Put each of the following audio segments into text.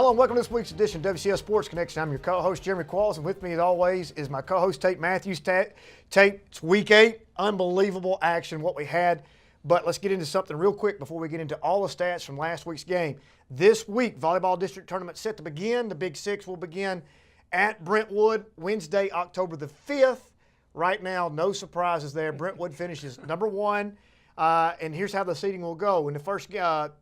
Hello and welcome to this week's edition of WCS Sports Connection. I'm your co-host, Jeremy Qualls, and with me as always is my co-host, Tate Mathews. Tate, it's week 8. Unbelievable action, what we had. But let's get into something real quick before we get into all the stats from last week's game. This week, volleyball district tournament set to begin. The Big Six will begin at Brentwood Wednesday, October the 5th. Right now, no surprises there. Brentwood finishes number 1. And here's how the seeding will go. In the first game of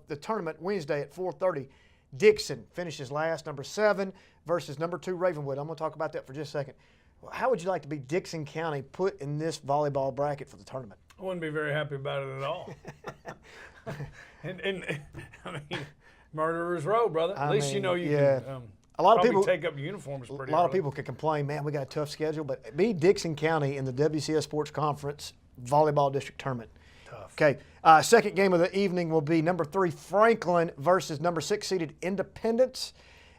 the tournament, Wednesday at 4:30, Dixon finishes last, number 7, versus number 2 Ravenwood. I'm going to talk about that for just a second. How would you like to be Dixon County put in this volleyball bracket for the tournament? I wouldn't be very happy about it at all. and I mean, murderer's row, brother. At least you know you can. A lot of people take up uniforms pretty early. A lot of people could complain, man, we got a tough schedule, but be Dixon County in the WCS Sports Conference volleyball district tournament. Tough. Okay. Second game of the evening will be number 3 Franklin versus number 6 seeded Independence.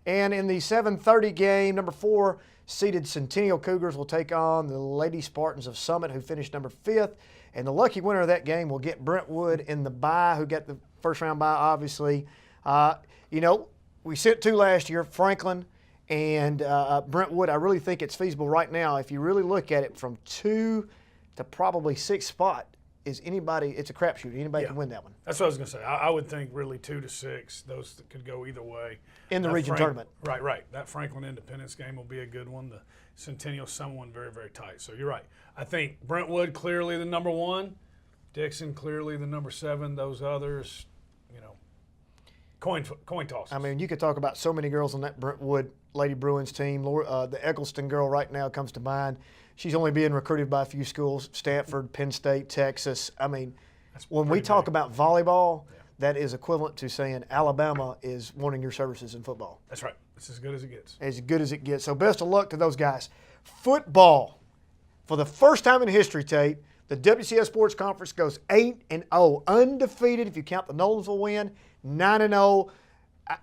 And in the 7:30 game, number 4 seeded Centennial Cougars will take on the Lady Spartans of Summit, who finished number 5th. And the lucky winner of that game will get Brentwood in the bye, who got the first round bye, obviously. We sent 2 last year, Franklin and Brentwood. I really think it's feasible right now. If you really look at it, from 2 to probably 6 spot is anybody. It's a crapshoot. Anybody can win that one. That's what I was going to say. I would think really 2 to 6. Those could go either way In the region tournament. Right. That Franklin Independence game will be a good one. The Centennial Summit one very, very tight. So you're right. I think Brentwood clearly the number 1. Dixon clearly the number 7. Those others, coin toss. I mean, you could talk about so many girls on that Brentwood Lady Bruins team. The Eccleston girl right now comes to mind. She's only being recruited by a few schools: Stanford, Penn State, Texas. I mean, when we talk about volleyball, that is equivalent to saying Alabama is wanting your services in football. That's right. It's as good as it gets. As good as it gets. So best of luck to those guys. Football. For the first time in history, Tate, the WCS Sports Conference goes 8-0, undefeated if you count the Nolensville win, 9-0.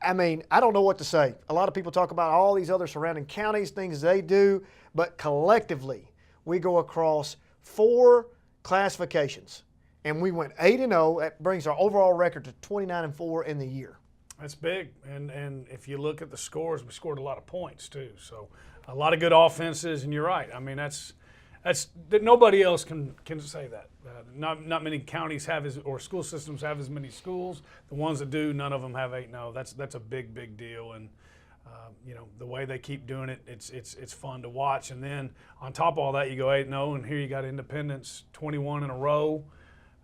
I mean, I don't know what to say. A lot of people talk about all these other surrounding counties, things they do, but collectively we go across 4 classifications, and we went 8-0. That brings our overall record to 29-4 in the year. That's big, and if you look at the scores, we scored a lot of points too. So a lot of good offenses, and you're right. I mean, that's nobody else can say that. Not many counties have or school systems have as many schools. The ones that do, none of them have 8-0. That's a big deal, and the way they keep doing it, it's fun to watch. And then on top of all that, you go 8-0, and here you got Independence 21 in a row,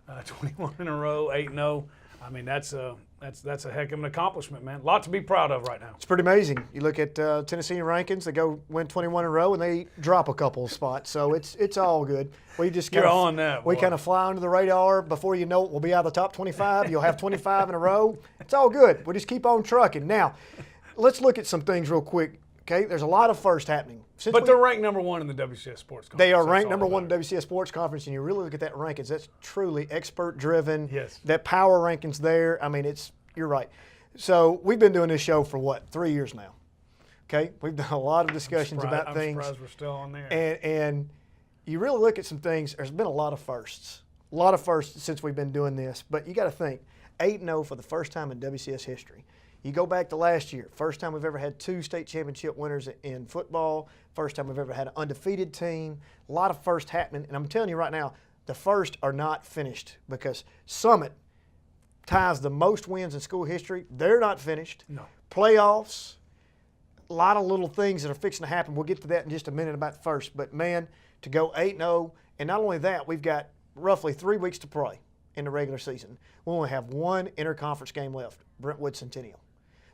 8-0. I mean, that's a heck of an accomplishment, man. A lot to be proud of right now. It's pretty amazing. You look at Tennessee rankings; they go win 21 in a row, and they drop a couple of spots. So it's all good. We just You're on that. We kind of fly under the radar. Before you know it, we'll be out of the top 25. You'll have 25 in a row. It's all good. We just keep on trucking. Now, let's look at some things real quick. Okay, there's a lot of firsts happening. But they're ranked number 1 in the WCS Sports Conference. They are ranked number 1 in the WCS Sports Conference, and you really look at that rankings, that's truly expert-driven. Yes. That power rankings there, I mean, you're right. So we've been doing this show for, 3 years now? Okay, we've done a lot of discussions about things. I'm surprised we're still on there. And you really look at some things, there's been a lot of firsts. A lot of firsts since we've been doing this, but you got to think, 8-0 for the first time in WCS history. You go back to last year, first time we've ever had 2 state championship winners in football, first time we've ever had an undefeated team, a lot of firsts happening. And I'm telling you right now, the first are not finished because Summit ties the most wins in school history. They're not finished. No. Playoffs, a lot of little things that are fixing to happen. We'll get to that in just a minute about the first. But, man, to go 8-0, and not only that, we've got roughly 3 weeks to play in the regular season. We only have 1 interconference game left, Brentwood Centennial.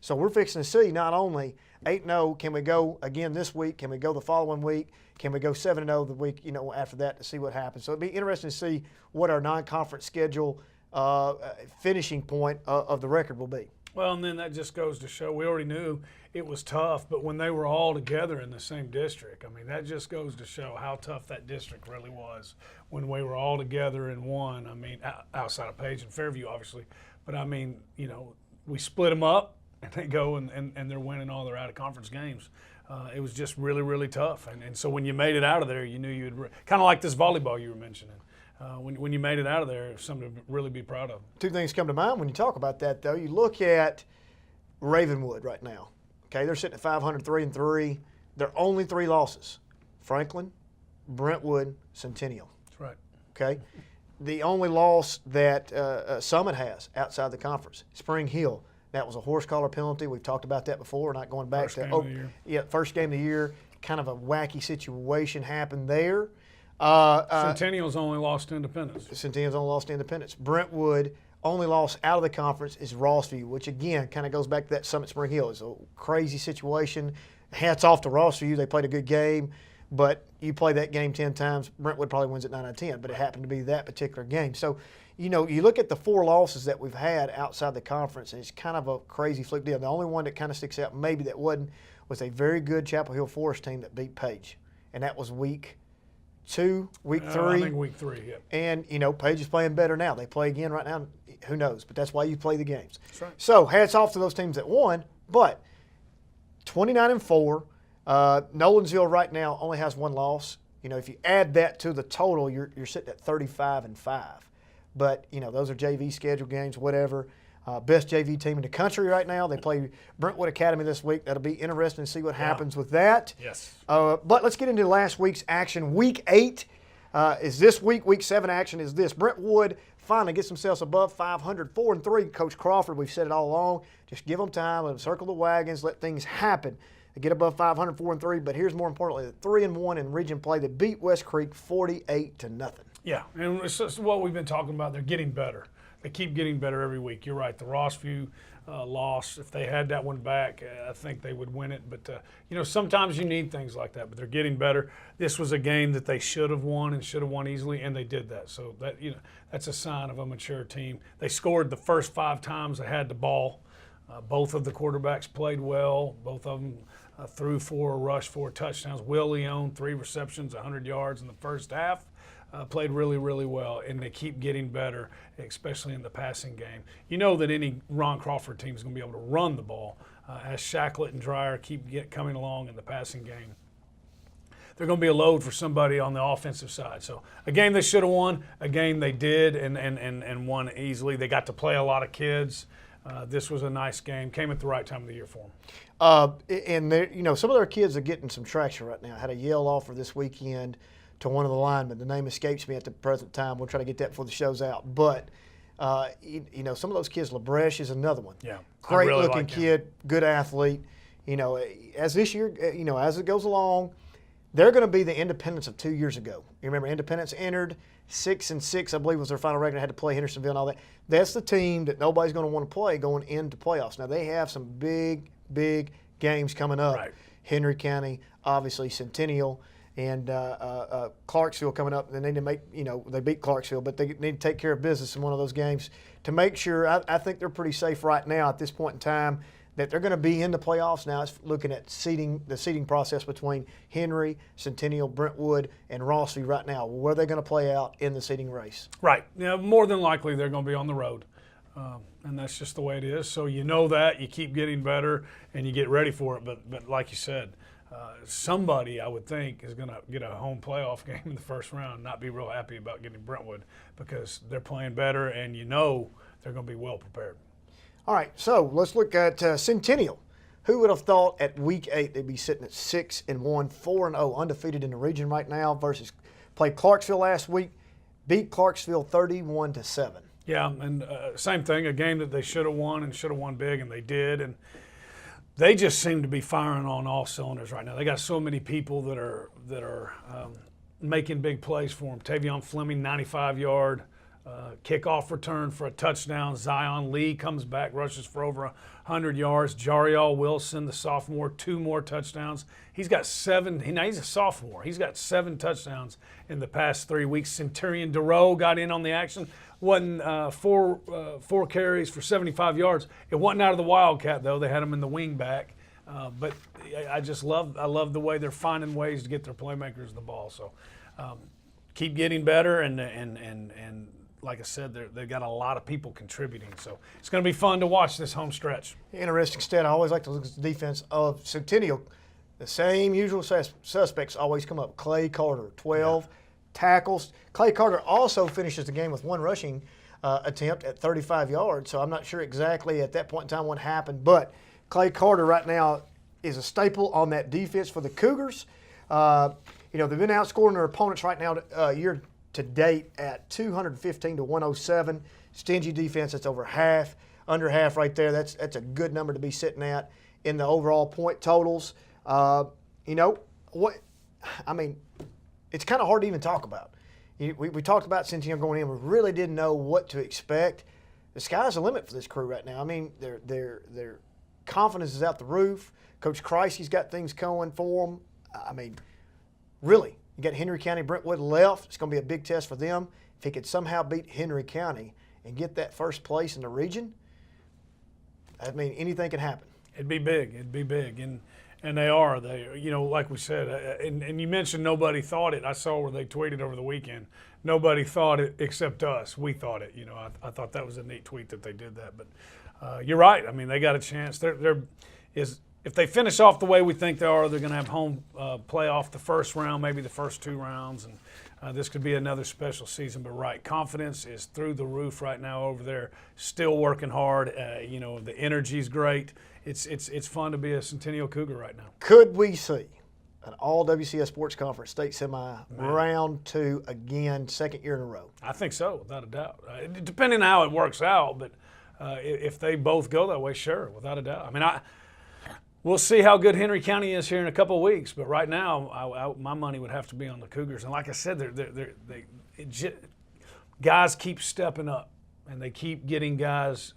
So we're fixing to see not only 8-0, can we go again this week? Can we go the following week? Can we go 7-0 the week after that to see what happens? So it'd be interesting to see what our non-conference schedule finishing point of the record will be. Well, and then that just goes to show we already knew it was tough, but when they were all together in the same district, I mean, that just goes to show how tough that district really was when we were all together in one. I mean, outside of Page and Fairview, obviously, but I mean, we split them up. And they go and they're winning all their out-of-conference games. It was just really, really tough. And so when you made it out of there, you knew you'd kind of like this volleyball you were mentioning. When you made it out of there, it was something to really be proud of. 2 things come to mind when you talk about that, though. You look at Ravenwood right now. Okay, they're sitting at 503-3. Their only 3 losses: Franklin, Brentwood, Centennial. That's right. Okay, the only loss that Summit has outside the conference, Spring Hill. That was a horse collar penalty. We've talked about that before. Not going back First game of the year. Yeah, first game of the year. Kind of a wacky situation happened there. Centennial's only lost to Independence. Centennial's only lost to Independence. Brentwood only loss out of the conference is Rossview, which again kind of goes back to that Summit Spring Hill. It's a crazy situation. Hats off to Rossview. They played a good game, but you play that game 10 times, Brentwood probably wins it 9 out of 10, but it happened to be that particular game. So, you look at the 4 losses that we've had outside the conference, and it's kind of a crazy fluke deal. The only one that kind of sticks out, maybe that wasn't, was a very good Chapel Hill Forest team that beat Page, and that was week 2, week 3. I think week 3, yeah. And, Page is playing better now. They play again right now. Who knows? But that's why you play the games. That's right. So hats off to those teams that won, but 29-4. Nolensville right now only has 1 loss. If you add that to the total, you're sitting at 35-5. But, those are JV schedule games, whatever. Best JV team in the country right now. They play Brentwood Academy this week. That'll be interesting to see what happens with that. Yes. But let's get into last week's action. Week 8 is this week. Week 7 action is this. Brentwood finally gets themselves above 500, 4-3. Coach Crawford, we've said it all along, just give them time, let them circle the wagons, let things happen. They get above 500, 4-3. But here's more importantly, 3-1 in region play. They beat West Creek 48-0. Yeah, and it's just what we've been talking about. They're getting better. They keep getting better every week. You're right. The Rossview loss, if they had that one back, I think they would win it. But, sometimes you need things like that. But they're getting better. This was a game that they should have won and should have won easily, and they did that. So, that's a sign of a mature team. They scored the first 5 times they had the ball. Both of the quarterbacks played well. Both of them threw 4, rushed 4 touchdowns. Willie owned 3 receptions, 100 yards in the first half. Played really, really well, and they keep getting better, especially in the passing game. You know that any Ron Crawford team is going to be able to run the ball as Shacklet and Dreyer keep coming along in the passing game. They're going to be a load for somebody on the offensive side. So a game they should have won, a game they did and won easily. They got to play a lot of kids. This was a nice game. Came at the right time of the year for them. And some of their kids are getting some traction right now. I had a Yale offer this weekend to one of the linemen. The name escapes me at the present time. We'll try to get that before the show's out. But, some of those kids, LaBreche is another one. Yeah. Great really looking like kid, good athlete. As this year, as it goes along, they're going to be the Independence of 2 years ago. You remember Independence entered 6-6, I believe was their final record. Had to play Hendersonville and all that. That's the team that nobody's going to want to play going into playoffs. Now, they have some big, big games coming up. Right. Henry County, obviously Centennial, and Clarksville coming up. They need to make, they beat Clarksville, but they need to take care of business in one of those games to make sure. I think they're pretty safe right now at this point in time that they're going to be in the playoffs. Now it's looking at the seeding process between Henry, Centennial, Brentwood, and Rossview right now. Where are they going to play out in the seeding race? Right. More than likely they're going to be on the road. And that's just the way it is. So that, you keep getting better, and you get ready for it. But like you said, somebody, I would think, is going to get a home playoff game in the first round and not be real happy about getting Brentwood because they're playing better and they're going to be well prepared. All right, so let's look at Centennial. Who would have thought at week 8 they'd be sitting at 6-1, 4-0, undefeated in the region right now versus played Clarksville last week, beat Clarksville 31-7. Yeah, and same thing, a game that they should have won and should have won big, and they did. And they just seem to be firing on all cylinders right now. They got so many people that are making big plays for them. Tavion Fleming, 95-yard kickoff return for a touchdown. Zion Lee comes back, rushes for over 100 yards. Jariel Wilson, the sophomore, 2 more touchdowns. He's got 7. Now he's a sophomore. He's got 7 touchdowns in the past 3 weeks. Centurion DeRoe got in on the action. Wasn't 4 carries for 75 yards. It wasn't out of the Wildcat though. They had him in the wing back. But I love the way they're finding ways to get their playmakers the ball. So keep getting better and like I said, they've got a lot of people contributing. So it's going to be fun to watch this home stretch. Interesting stat. I always like to look at the defense of Centennial. The same usual suspects always come up. Clay Carter, 12 tackles. Clay Carter also finishes the game with 1 rushing attempt at 35 yards. So I'm not sure exactly at that point in time what happened. But Clay Carter right now is a staple on that defense for the Cougars. They've been outscoring their opponents right now year to date at 215 to 107. Stingy defense, that's over half, under half right there. That's a good number to be sitting at in the overall point totals. It's kind of hard to even talk about. We talked about since going in, we really didn't know what to expect. The sky's the limit for this crew right now. I mean, their confidence is out the roof. Coach Kreisky's got things going for them. I mean, really, you got Henry County, Brentwood left. It's going to be a big test for them. If he could somehow beat Henry County and get that first place in the region, I mean, anything can happen. It'd be big. And they are. Like we said, and you mentioned nobody thought it. I saw where they tweeted over the weekend. Nobody thought it except us. We thought it. I thought that was a neat tweet that they did that. But you're right. I mean, they got a chance. If they finish off the way we think they are, they're going to have home playoff the first round, maybe the first 2 rounds, and this could be another special season. But right, confidence is through the roof right now over there. Still working hard. The energy's great. It's fun to be a Centennial Cougar right now. Could we see an all WCS Sports Conference state semi round 2 again, second year in a row? I think so, without a doubt. Depending on how it works out, but if they both go that way, sure, without a doubt. I mean, we'll see how good Henry County is here in a couple of weeks, but right now, my money would have to be on the Cougars. And like I said, guys keep stepping up, and they keep getting guys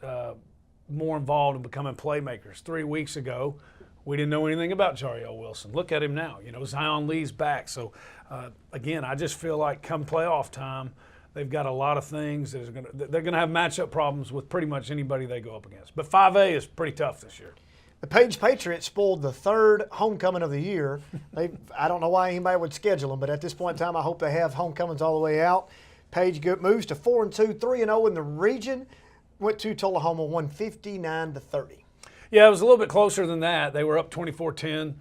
more involved and becoming playmakers. 3 weeks ago, we didn't know anything about Jariel Wilson. Look at him now. Zion Lee's back. So, again, I just feel like come playoff time, they've got a lot of things they're going to have matchup problems with pretty much anybody they go up against. But 5A is pretty tough this year. The Page Patriots spoiled the 3rd homecoming of the year. I don't know why anybody would schedule them, but at this point in time, I hope they have homecomings all the way out. Page moves to 4-2, 3-0 in the region. Went to Tullahoma, won 59-30. Yeah, it was a little bit closer than that. They were up 24-10.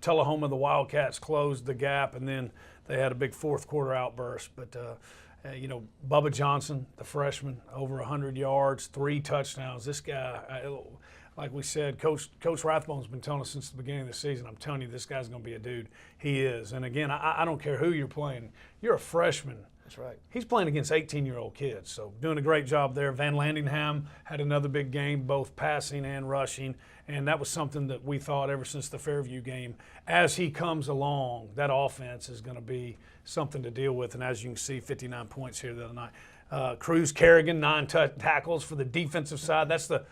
Tullahoma, the Wildcats, closed the gap, and then they had a big fourth quarter outburst. But Bubba Johnson, the freshman, over 100 yards, 3 touchdowns. This guy, like we said, Coach Rathbone's been telling us since the beginning of the season, I'm telling you, this guy's going to be a dude. He is. And again, I don't care who you're playing. You're a freshman. That's right. He's playing against 18-year-old kids, so doing a great job there. Van Landingham had another big game, both passing and rushing, and that was something that we thought ever since the Fairview game. As he comes along, that offense is going to be something to deal with, and as you can see, 59 points here the other night. Cruz Kerrigan, 9 tackles for the defensive side. That's the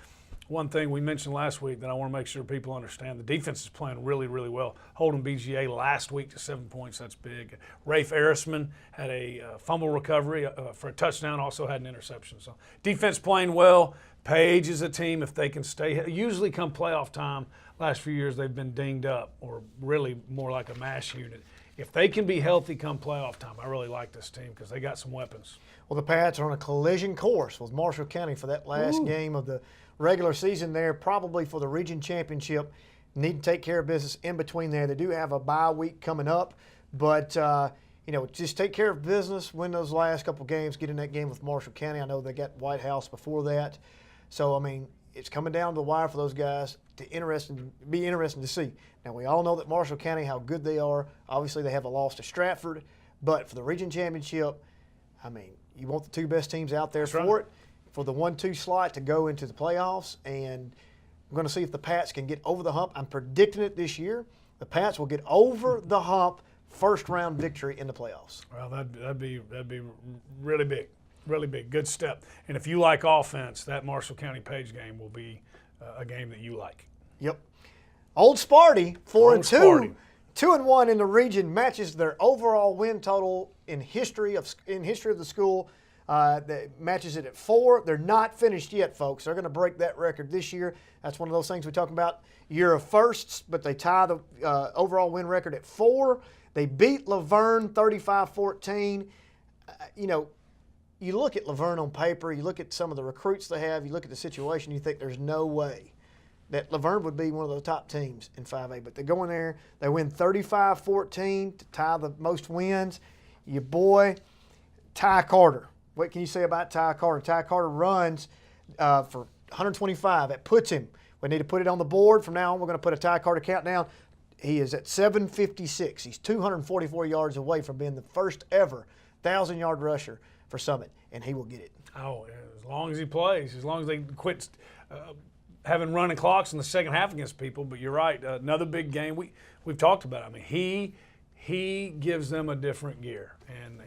one thing we mentioned last week that I want to make sure people understand. The defense is playing really, really well. Holding BGA last week to 7 points, that's big. Rafe Arisman had a fumble recovery for a touchdown, also had an interception. So defense playing well. Page is a team, if they can stay, usually come playoff time, last few years they've been dinged up, or really more like a mash unit. If they can be healthy come playoff time, I really like this team because they got some weapons. Well, the Pats are on a collision course with Marshall County for that last game of the regular season there, probably for the region championship. Need to take care of business in between there. They do have a bye week coming up, but just take care of business, win those last couple games, get in that game with Marshall County. I know they got White House before that. So, I mean, it's coming down to the wire for those guys to be interesting to see. Now, we all know that Marshall County, how good they are. Obviously, they have a loss to Stratford, but for the region championship, I mean, you want the 2 best teams out there for it, for the 1-2 slot to go into the playoffs, and we're going to see if the Pats can get over the hump. I'm predicting it this year. The Pats will get over the hump, first round victory in the playoffs. Well, that'd be really big. Really big, good step. And if you like offense, that Marshall County Page game will be a game that you like. Yep. Old Sparty, 4-2, 2-1 in the region, matches their overall win total in history of the school. That matches it at 4. They're not finished yet, folks. They're going to break that record this year. That's one of those things we talk about, year of firsts, but they tie the overall win record at 4. They beat Laverne 35-14. You look at Laverne on paper, you look at some of the recruits they have, you look at the situation, you think there's no way that Laverne would be one of the top teams in 5A. But they go in there, they win 35-14 to tie the most wins. Your boy, Ty Carter, what can you say about Ty Carter? Ty Carter runs for 125. That puts him. We need to put it on the board. From now on, we're going to put a Ty Carter countdown. He is at 756. He's 244 yards away from being the first ever 1,000-yard rusher for Summit, and he will get it. Oh, as long as he plays, as long as they quit having running clocks in the second half against people. But you're right, another big game. We've talked about it. I mean, he gives them a different gear, and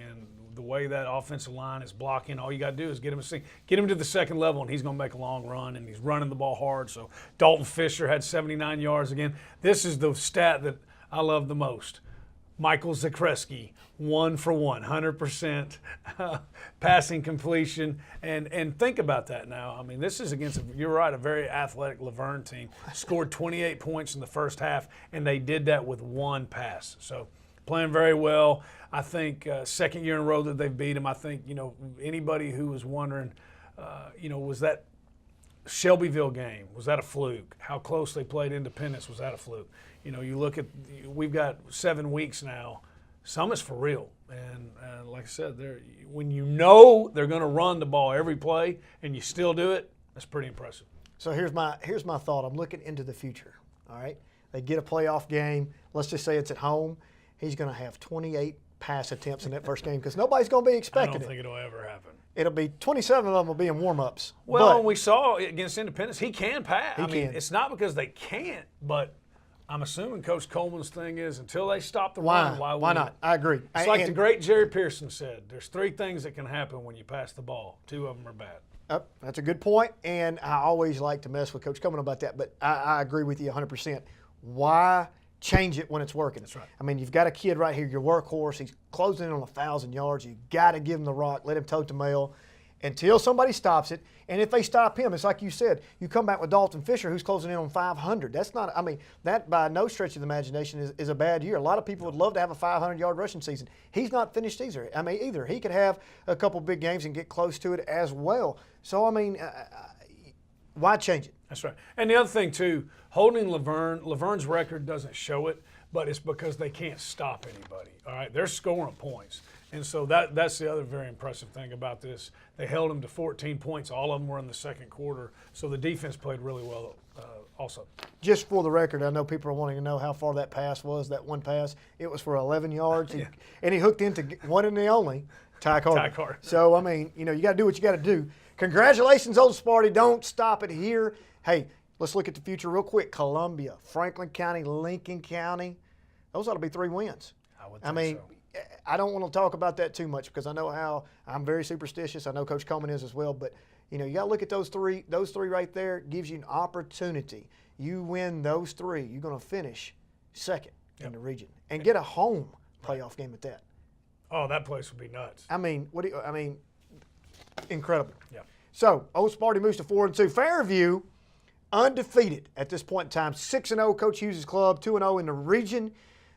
the way that offensive line is blocking, all you got to do is get him to the second level, and he's going to make a long run, and he's running the ball hard. So Dalton Fisher had 79 yards again. This is the stat that I love the most. Michael Zakreski, 1 for 1, 100% passing completion. And think about that now. I mean, this is against, you're right, a very athletic Laverne team. Scored 28 points in the first half, and they did that with 1 pass. So playing very well. I think second year in a row that they've beat him. I think, anybody who was wondering, was that Shelbyville game, was that a fluke? How close they played Independence, was that a fluke? You look at, we've got 7 weeks now. Some is for real. And like I said, when they're going to run the ball every play and you still do it, that's pretty impressive. So here's my thought. I'm looking into the future, all right? They get a playoff game. Let's just say it's at home. He's going to have 28 pass attempts in that first game because nobody's going to be expecting it. I don't think it'll ever happen. It'll be 27 of them will be in warm-ups. Well, we saw against Independence, he can pass. I mean, it's not because they can't, but I'm assuming Coach Coleman's thing is until they stop the run, why not? I agree. It's like the great Jerry Pearson said, there's 3 things that can happen when you pass the ball. 2 of them are bad. That's a good point, and I always like to mess with Coach Coleman about that, but I agree with you 100%. Why change it when it's working? That's right. I mean, you've got a kid right here, your workhorse. He's closing in on 1,000 yards. You got to give him the rock, let him tote the mail until somebody stops it. And if they stop him, it's like you said, you come back with Dalton Fisher, who's closing in on 500. That's not, I mean, that by no stretch of the imagination is a bad year. A lot of people would love to have a 500-yard rushing season. He's not finished either. He could have a couple big games and get close to it as well. So, why change it? That's right. And the other thing, too, holding Laverne's record doesn't show it, but it's because they can't stop anybody. All right, they're scoring points. And so that's the other very impressive thing about this. They held them to 14 points. All of them were in the second quarter. So the defense played really well also. Just for the record, I know people are wanting to know how far that pass was, that one pass. It was for 11 yards. Yeah. And he hooked into one and the only, Ty Carter. Ty Carter. So, you got to do what you got to do. Congratulations, Old Sparty. Don't stop it here. Hey, let's look at the future real quick. Columbia, Franklin County, Lincoln County. Those ought to be 3 wins. I would think so. I don't want to talk about that too much because I know how I'm very superstitious. I know Coach Coleman is as well. But, you got to look at those three. Those 3 right there gives you an opportunity. You win those 3, you're going to finish second in the region and get a home playoff game at that. Oh, that place would be nuts. Incredible. Yeah. So, Old Sparty moves to 4-2. Fairview, undefeated at this point in time. 6-0, Coach Hughes' club, 2-0 in the region.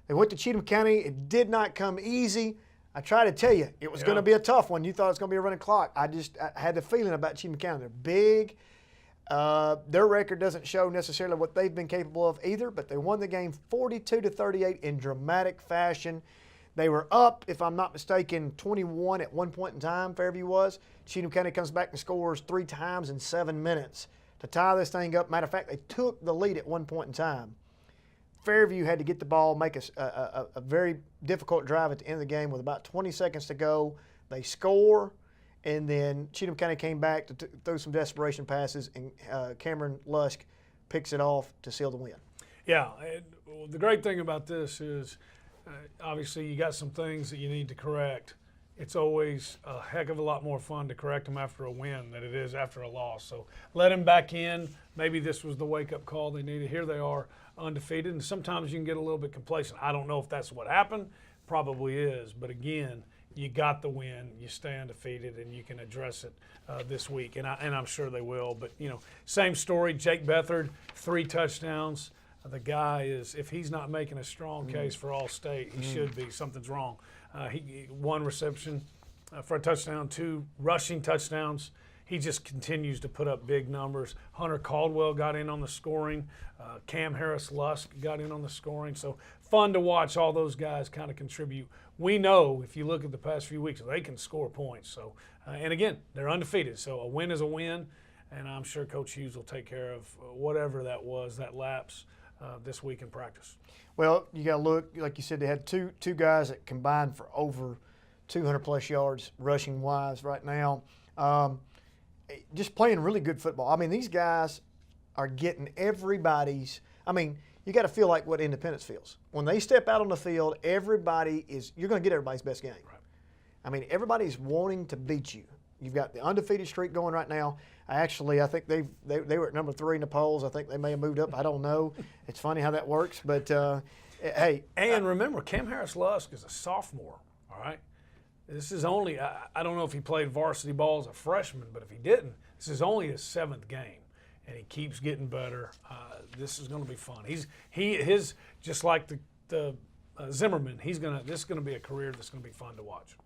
They went to Cheatham County. It did not come easy. I try to tell you, it was going to be a tough one. You thought it was going to be a running clock. I had the feeling about Cheatham County. They're big. Their record doesn't show necessarily what they've been capable of either, but they won the game 42-38 in dramatic fashion. They were up, if I'm not mistaken, 21 at one point in time, Fairview was. Cheatham County comes back and scores 3 times in 7 minutes to tie this thing up. Matter of fact, they took the lead at one point in time. Fairview had to get the ball, make a very difficult drive at the end of the game with about 20 seconds to go. They score, and then Cheatham County came back to throw some desperation passes, and Cameron Lusk picks it off to seal the win. Yeah, the great thing about this is obviously you got some things that you need to correct. It's always a heck of a lot more fun to correct them after a win than it is after a loss. So let them back in. Maybe this was the wake-up call they needed. Here they are, undefeated, and sometimes you can get a little bit complacent. I don't know if that's what happened. Probably is. But, again, you got the win. You stay undefeated, and you can address it this week, and I'm sure they will. But, same story. Jake Bethard, 3 touchdowns. The guy is, if he's not making a strong case for All-State, he should be. Something's wrong. He 1 reception for a touchdown, 2 rushing touchdowns. he just continues to put up big numbers. Hunter Caldwell got in on the scoring. Cam Harris-Lusk got in on the scoring. So fun to watch all those guys kind of contribute. We know, if you look at the past few weeks, they can score points. So, and again, they're undefeated. So a win is a win, and I'm sure Coach Hughes will take care of whatever that was, that lapse this week in practice. Well, you got to look, like you said, they had two guys that combined for over 200-plus yards rushing-wise right now. Just playing really good football. I mean, these guys are getting everybody's – I mean, you got to feel like what Independence feels. When they step out on the field, everybody is – you're going to get everybody's best game. Right. I mean, everybody's wanting to beat you. You've got the undefeated streak going right now. I think they were at number 3 in the polls. I think they may have moved up. I don't know. It's funny how that works. But, hey. And remember, Cam Harris-Lusk is a sophomore, all right? This is only, I don't know if he played varsity ball as a freshman, but if he didn't, this is only his 7th game, and he keeps getting better. This is going to be fun. His just like the Zimmerman. This is going to be a career that's going to be fun to watch.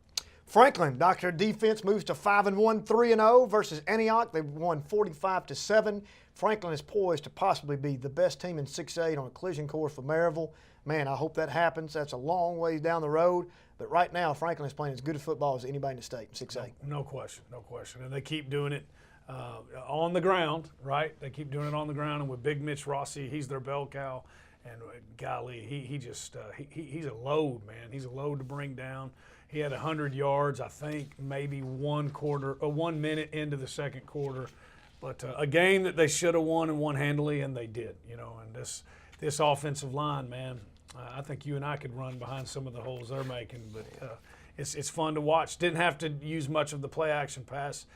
Franklin, Dr. Defense moves to 5-1, 3-0 versus Antioch. They've won 45-7. Franklin is poised to possibly be the best team in 6A on a collision course for Maryville. Man, I hope that happens. That's a long ways down the road. But right now, Franklin is playing as good a football as anybody in the state in 6A. No question. And they keep doing it on the ground, right? They keep doing it on the ground. And with Big Mitch Rossi, he's their bell cow. And golly, he's a load, man. He's a load to bring down. He had 100 yards, I think, maybe 1 minute into the second quarter. But a game that they should have won and won handily, and they did. And this offensive line, man, I think you and I could run behind some of the holes they're making. But it's fun to watch. Didn't have to use much of the play-action pass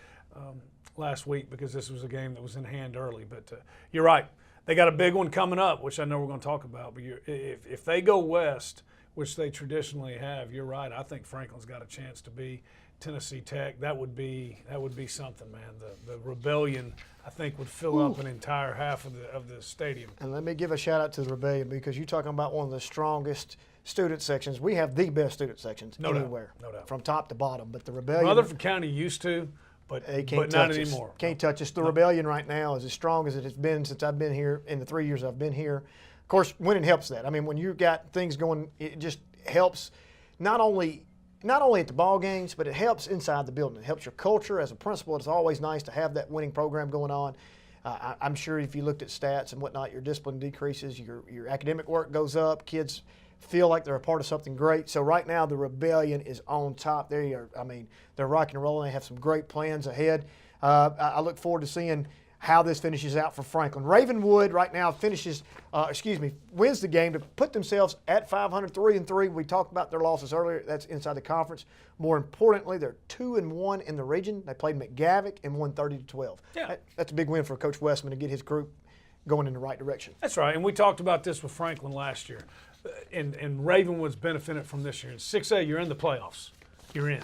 last week because this was a game that was in hand early. But you're right. They got a big one coming up, which I know we're going to talk about. But if they go west, which they traditionally have, you're right. I think Franklin's got a chance to be Tennessee Tech. That would be something, man. The Rebellion, I think, would fill up an entire half of the stadium. And let me give a shout out to the Rebellion because you're talking about one of the strongest student sections. We have the best student sections anywhere, no doubt, from top to bottom. But the Rebellion, Rutherford County used to, but not anymore. Can't touch us. The Rebellion right now is as strong as it has been since I've been here in the 3 years I've been here. Of course, winning helps that. I mean, when you've got things going, it just helps not only at the ball games, but it helps inside the building. It helps your culture as a principal. It's always nice to have that winning program going on. I'm sure if you looked at stats and whatnot, your discipline decreases, your academic work goes up, kids feel like they're a part of something great. So right now, the Rebellion is on top. They're rocking and rolling. They have some great plans ahead. I look forward to seeing how this finishes out for Franklin. Ravenwood right now wins the game to put themselves at 500, 3-3. We talked about their losses earlier. That's inside the conference. More importantly, they're 2-1 in the region. They played McGavick and won 30-12. Yeah. That's a big win for Coach Westman to get his group going in the right direction. That's right, and we talked about this with Franklin last year. And Ravenwood's benefited from this year. In 6A, you're in the playoffs. You're in.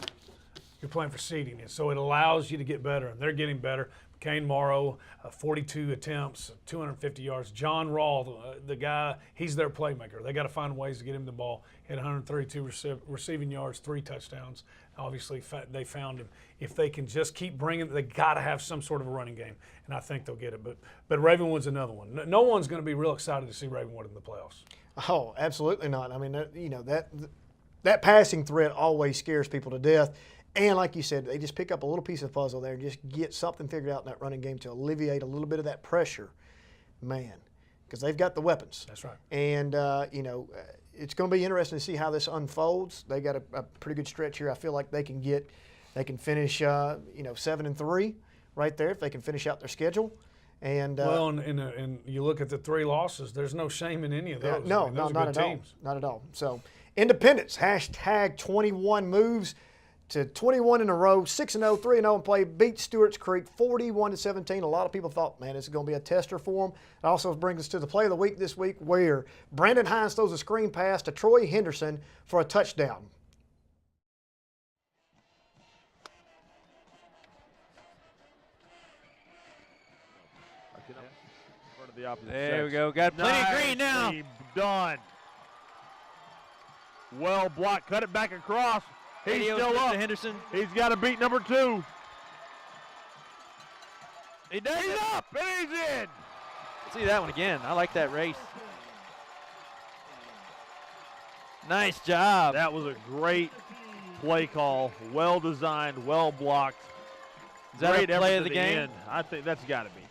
You're playing for seeding. And so it allows you to get better, and they're getting better. Kane Morrow, 42 attempts, 250 yards. John Rawl, the guy, he's their playmaker. They got to find ways to get him the ball. He had 132 receiving yards, 3 touchdowns. Obviously, they found him. If they can just keep bringing, they got to have some sort of a running game, and I think they'll get it. But Ravenwood's another one. No one's going to be real excited to see Ravenwood in the playoffs. Oh, absolutely not. I mean, that passing threat always scares people to death. And like you said, they just pick up a little piece of puzzle there and just get something figured out in that running game to alleviate a little bit of that pressure, man, because they've got the weapons. That's right. And, it's going to be interesting to see how this unfolds. They got a pretty good stretch here. I feel like they can finish, 7-3 right there if they can finish out their schedule. And and you look at the 3 losses, there's no shame in any of those. No, not at all. Not at all. So, Independence, #21 moves to 21 in a row, 6-0, 3-0 and play, beat Stewart's Creek 41-17. A lot of people thought, man, this is going to be a tester for them. It also brings us to the play of the week this week where Brandon Hines throws a screen pass to Troy Henderson for a touchdown. There we go. Got plenty of green now. Done. Well blocked. Cut it back across. He's still up. Henderson. He's got to beat number 2. He does He's it. up, and he's in. See that one again. I like that race. Nice job. That was a great play call. Well designed, well blocked. Is that Great a play effort of to the game? end. I think that's got to be.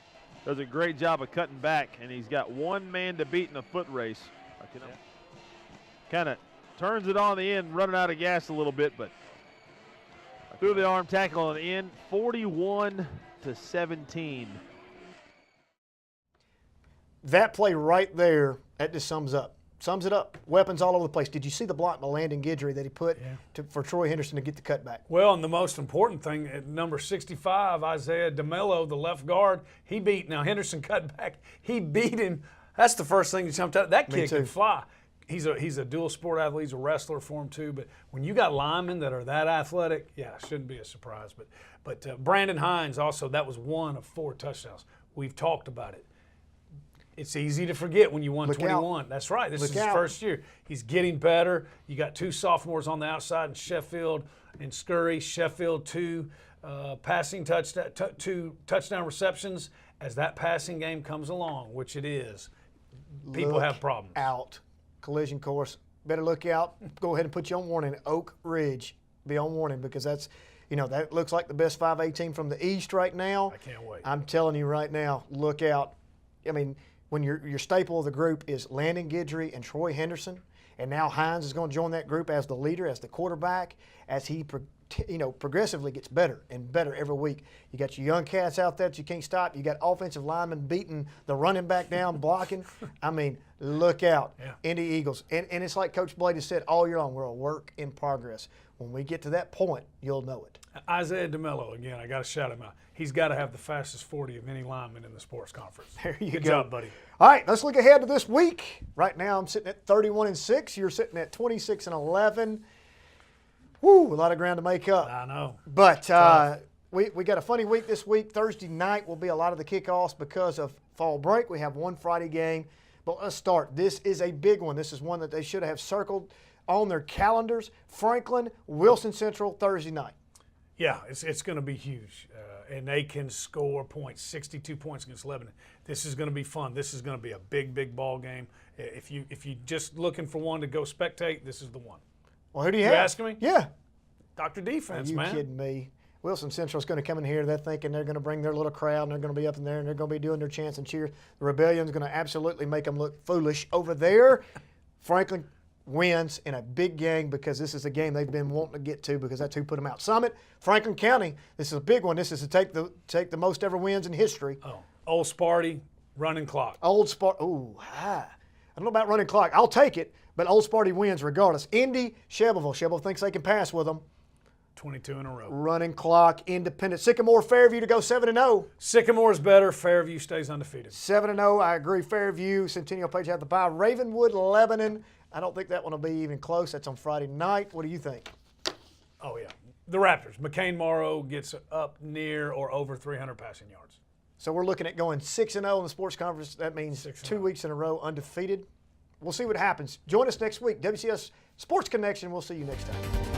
Does a great job of cutting back, and he's got one man to beat in a foot race. Kind of turns it on the end, running out of gas a little bit, but through the arm tackle on the end, 41-17. That play right there, that just sums it up. Weapons all over the place. Did you see the block by Landon Guidry that he put for Troy Henderson to get the cutback? Well, and the most important thing, at number 65, Isaiah DeMello, the left guard, now Henderson cut back. He beat him. That's the first thing that jumped out. That kid can fly. He's a dual sport athlete. He's a wrestler for him too. But when you got linemen that are that athletic, yeah, it shouldn't be a surprise. But Brandon Hines also, that was 1 of 4 touchdowns. We've talked about it. It's easy to forget when you won 21. That's right. This is his first year. He's getting better. You got 2 sophomores on the outside in Sheffield and Scurry. Sheffield 2 touchdown receptions. As that passing game comes along, which it is, people have problems. Out. Collision course. Better look out. Go ahead and put you on warning. Oak Ridge, be on warning because that's, that looks like the best 5A team from the East right now. I can't wait. I'm telling you right now, look out. I mean, when your staple of the group is Landon Guidry and Troy Henderson, and now Hines is going to join that group as the leader, as the quarterback, as he progressively gets better and better every week. You got your young cats out there that you can't stop. You got offensive linemen beating the running back down, blocking. I mean, look out, Indy Eagles. And it's like Coach Blade has said all year long, we're a work in progress. When we get to that point, you'll know it. Isaiah DeMello, again, I got to shout him out. He's got to have the fastest 40 of any lineman in the sports conference. There you Good go. job, buddy. All right, let's look ahead to this week. Right now, I'm sitting at 31-6. You're sitting at 26-11. Woo, a lot of ground to make up. I know. But we got a funny week this week. Thursday night will be a lot of the kickoffs because of fall break. We have one Friday game. But let's start. This is a big one. This is one that they should have circled on their calendars. Franklin, Wilson Central, Thursday night. Yeah, it's going to be huge. And they can score points, 62 points against Lebanon. This is going to be fun. This is going to be a big, big ball game. If you just looking for one to go spectate, this is the one. Well, who do you have? You asking me? Yeah. Dr. Defense, man. Are you kidding me? Wilson Central's going to come in here. They're thinking they're going to bring their little crowd, and they're going to be up in there, and they're going to be doing their chants and cheers. The Rebellion's going to absolutely make them look foolish over there. Franklin wins in a big game because this is a game they've been wanting to get to because that's who put them out. Summit, Franklin County, this is a big one. This is to take the most ever wins in history. Oh, Old Sparty, running clock. Old Sparty, ooh, I don't know about running clock. I'll take it, but Old Sparty wins regardless. Indy, Shelbyville. Shelbyville thinks they can pass with them. 22 in a row. Running clock, Independent. Sycamore, Fairview to go 7-0. Sycamore's better. Fairview stays undefeated. 7-0, I agree. Fairview, Centennial Page have the bye. Ravenwood, Lebanon. I don't think that one will be even close. That's on Friday night. What do you think? Oh, yeah. The Raptors. McCain Morrow gets up near or over 300 passing yards. So we're looking at going 6-0 in the sports conference. That means 2 weeks in a row undefeated. We'll see what happens. Join us next week. WCS Sports Connection. We'll see you next time.